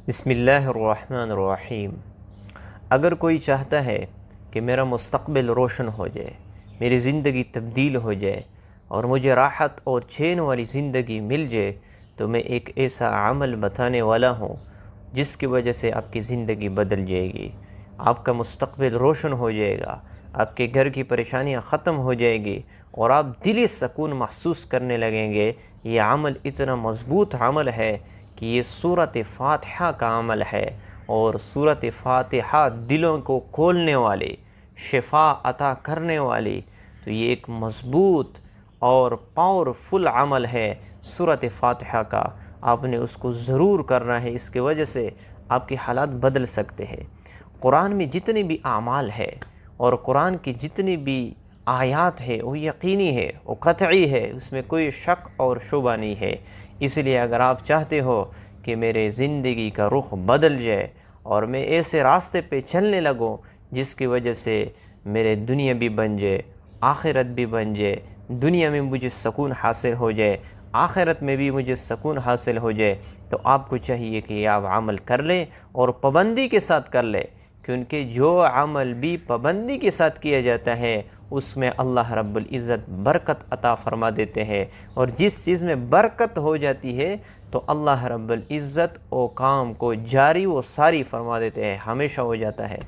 بسم اللہ الرحمن الرحیم۔ اگر کوئی چاہتا ہے کہ میرا مستقبل روشن ہو جائے، میری زندگی تبدیل ہو جائے اور مجھے راحت اور چین والی زندگی مل جائے، تو میں ایک ایسا عمل بتانے والا ہوں جس کی وجہ سے آپ کی زندگی بدل جائے گی، آپ کا مستقبل روشن ہو جائے گا، آپ کے گھر کی پریشانیاں ختم ہو جائے گی اور آپ دلی سکون محسوس کرنے لگیں گے۔ یہ عمل اتنا مضبوط عمل ہے کہ یہ سورۃ فاتحہ کا عمل ہے، اور سورۃ فاتحہ دلوں کو کھولنے والی، شفا عطا کرنے والی، تو یہ ایک مضبوط اور پاورفل عمل ہے سورۃ فاتحہ کا۔ آپ نے اس کو ضرور کرنا ہے، اس کی وجہ سے آپ کے حالات بدل سکتے ہیں۔ قرآن میں جتنے بھی اعمال ہے اور قرآن کی جتنی بھی آیات ہے وہ یقینی ہے، وہ قطعی ہے، اس میں کوئی شک اور شبہ نہیں ہے۔ اس لیے اگر آپ چاہتے ہو کہ میرے زندگی کا رخ بدل جائے اور میں ایسے راستے پہ چلنے لگوں جس کی وجہ سے میرے دنیا بھی بن جائے، آخرت بھی بن جائے، دنیا میں مجھے سکون حاصل ہو جائے، آخرت میں بھی مجھے سکون حاصل ہو جائے، تو آپ کو چاہیے کہ آپ عمل کر لیں اور پابندی کے ساتھ کر لیں، کیونکہ جو عمل بھی پابندی کے ساتھ کیا جاتا ہے اس میں اللہ رب العزت برکت عطا فرما دیتے ہیں، اور جس چیز میں برکت ہو جاتی ہے تو اللہ رب العزت وہ کام کو جاری و ساری فرما دیتے ہیں، ہمیشہ ہو جاتا ہے۔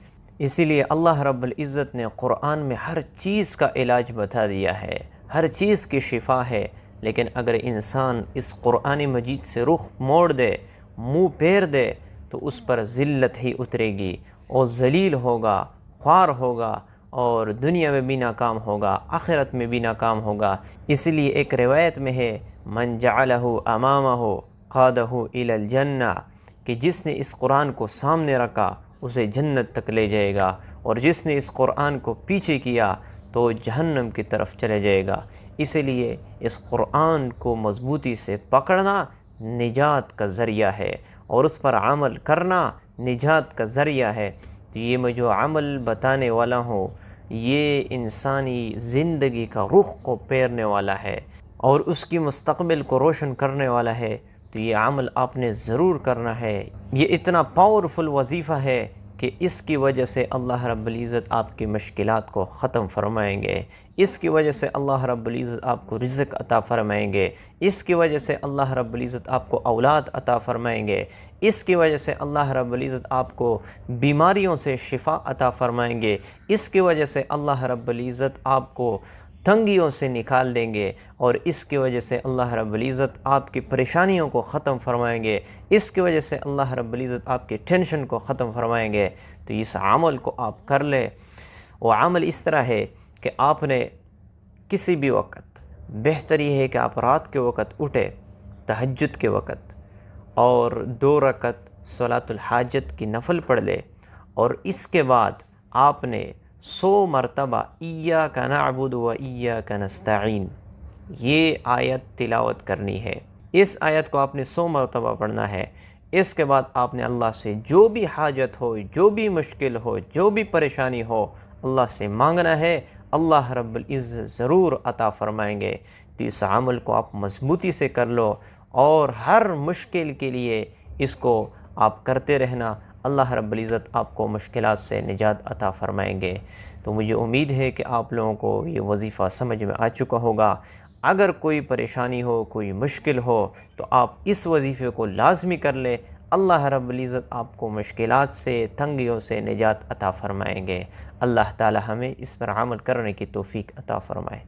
اسی لیے اللہ رب العزت نے قرآن میں ہر چیز کا علاج بتا دیا ہے، ہر چیز کی شفا ہے، لیکن اگر انسان اس قرآن مجید سے رخ موڑ دے، منہ پھیر دے، تو اس پر ذلت ہی اترے گی، اور ذلیل ہوگا، خوار ہوگا، اور دنیا میں بھی ناکام ہوگا، آخرت میں بھی ناکام ہوگا۔ اس لیے ایک روایت میں ہے، من جعلہ امامہ قادہ الی الجنہ، کہ جس نے اس قرآن کو سامنے رکھا اسے جنت تک لے جائے گا، اور جس نے اس قرآن کو پیچھے کیا تو جہنم کی طرف چلے جائے گا۔ اسی لیے اس قرآن کو مضبوطی سے پکڑنا نجات کا ذریعہ ہے، اور اس پر عمل کرنا نجات کا ذریعہ ہے۔ تو یہ میں جو عمل بتانے والا ہوں یہ انسانی زندگی کا رخ کو پھیرنے والا ہے اور اس کی مستقبل کو روشن کرنے والا ہے، تو یہ عمل آپ نے ضرور کرنا ہے۔ یہ اتنا پاورفل وظیفہ ہے کہ اس کی وجہ سے اللہ رب العزت آپ کی مشکلات کو ختم فرمائیں گے، اس کی وجہ سے اللہ رب العزت آپ کو رزق عطا فرمائیں گے، اس کی وجہ سے اللہ رب العزت آپ کو اولاد عطا فرمائیں گے، اس کی وجہ سے اللہ رب العزت آپ کو بیماریوں سے شفا عطا فرمائیں گے، اس کی وجہ سے اللہ رب العزت آپ کو تنگیوں سے نکال دیں گے، اور اس کی وجہ سے اللہ رب العزت آپ کی پریشانیوں کو ختم فرمائیں گے، اس کی وجہ سے اللہ رب العزت آپ کی ٹینشن کو ختم فرمائیں گے۔ تو اس عمل کو آپ کر لیں۔ وہ عمل اس طرح ہے کہ آپ نے کسی بھی وقت، بہتر یہ ہے کہ آپ رات کے وقت اٹھے، تہجد کے وقت، اور 2 رکعت صلاۃ الحاجت کی نفل پڑھ لے، اور اس کے بعد آپ نے 100 مرتبہ ایاک نعبد و ایاک نستعین یہ آیت تلاوت کرنی ہے۔ اس آیت کو آپ نے 100 مرتبہ پڑھنا ہے۔ اس کے بعد آپ نے اللہ سے جو بھی حاجت ہو، جو بھی مشکل ہو، جو بھی پریشانی ہو، اللہ سے مانگنا ہے، اللہ رب العزت ضرور عطا فرمائیں گے۔ تو اس عمل کو آپ مضبوطی سے کر لو، اور ہر مشکل کے لیے اس کو آپ کرتے رہنا، اللہ رب العزت آپ کو مشکلات سے نجات عطا فرمائیں گے۔ تو مجھے امید ہے کہ آپ لوگوں کو یہ وظیفہ سمجھ میں آ چکا ہوگا۔ اگر کوئی پریشانی ہو، کوئی مشکل ہو، تو آپ اس وظیفے کو لازمی کر لیں، اللہ رب العزت آپ کو مشکلات سے، تنگیوں سے نجات عطا فرمائیں گے۔ اللہ تعالی ہمیں اس پر عمل کرنے کی توفیق عطا فرمائے۔